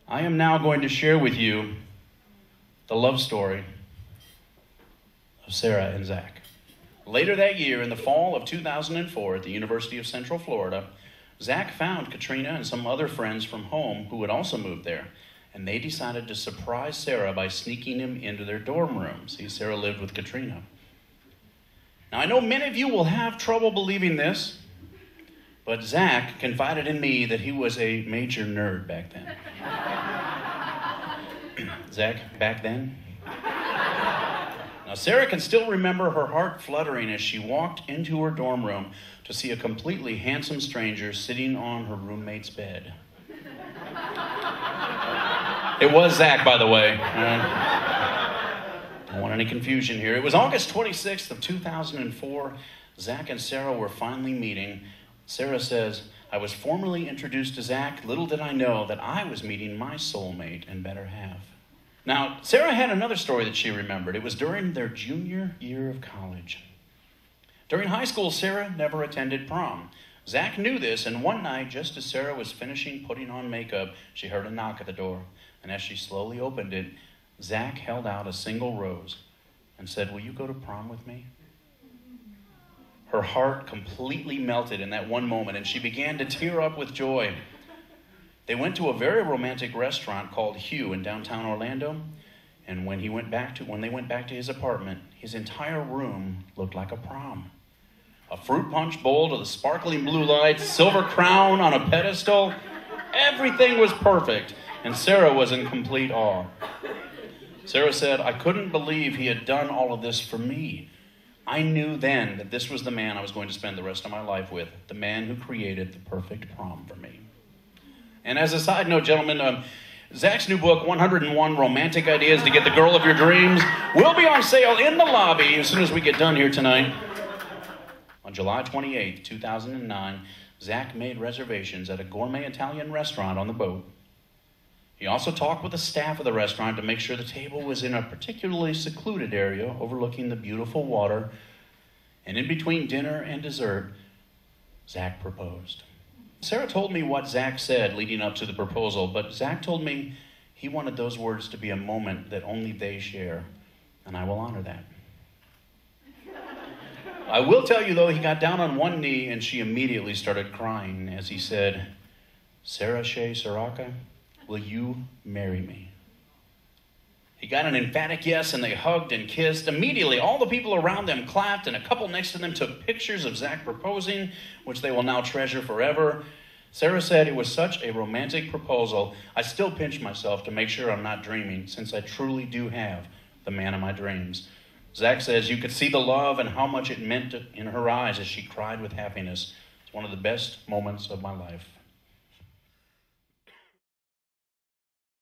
I am now going to share with you the love story of Sarah and Zach. Later that year, in the fall of 2004, at the University of Central Florida, Zach found Katrina and some other friends from home who had also moved there, and they decided to surprise Sarah by sneaking him into their dorm room. See, Sarah lived with Katrina. Now, I know many of you will have trouble believing this, but Zach confided in me that he was a major nerd back then. Zach, back then? Now, Sarah can still remember her heart fluttering as she walked into her dorm room to see a completely handsome stranger sitting on her roommate's bed. It was Zach, by the way. Don't want any confusion here. It was August 26th of 2004. Zach and Sarah were finally meeting. Sarah says, "I was formally introduced to Zach. Little did I know that I was meeting my soulmate and better half." Now, Sarah had another story that she remembered. It was during their junior year of college. During high school, Sarah never attended prom. Zach knew this, and one night, just as Sarah was finishing putting on makeup, she heard a knock at the door. And as she slowly opened it, Zach held out a single rose and said, "Will you go to prom with me?" Her heart completely melted in that one moment, and she began to tear up with joy. They went to a very romantic restaurant called Hue in downtown Orlando, and when they went back to his apartment, his entire room looked like a prom. A fruit punch bowl to the sparkling blue lights, silver crown on a pedestal. Everything was perfect, and Sarah was in complete awe. Sarah said, "I couldn't believe he had done all of this for me. I knew then that this was the man I was going to spend the rest of my life with, the man who created the perfect prom for me." And as a side note, gentlemen, Zach's new book, 101 Romantic Ideas to Get the Girl of Your Dreams, will be on sale in the lobby as soon as we get done here tonight. On July 28th, 2009, Zach made reservations at a gourmet Italian restaurant on the boat. He also talked with the staff of the restaurant to make sure the table was in a particularly secluded area overlooking the beautiful water. And in between dinner and dessert, Zach proposed. Sarah told me what Zach said leading up to the proposal, but Zach told me he wanted those words to be a moment that only they share, and I will honor that. I will tell you, though, he got down on one knee and she immediately started crying as he said, "Sarah Shea Soraka, will you marry me?" He got an emphatic yes, and they hugged and kissed. Immediately, all the people around them clapped, and a couple next to them took pictures of Zach proposing, which they will now treasure forever. Sarah said, "It was such a romantic proposal. I still pinch myself to make sure I'm not dreaming, since I truly do have the man of my dreams." Zach says, "You could see the love and how much it meant in her eyes as she cried with happiness. It's one of the best moments of my life."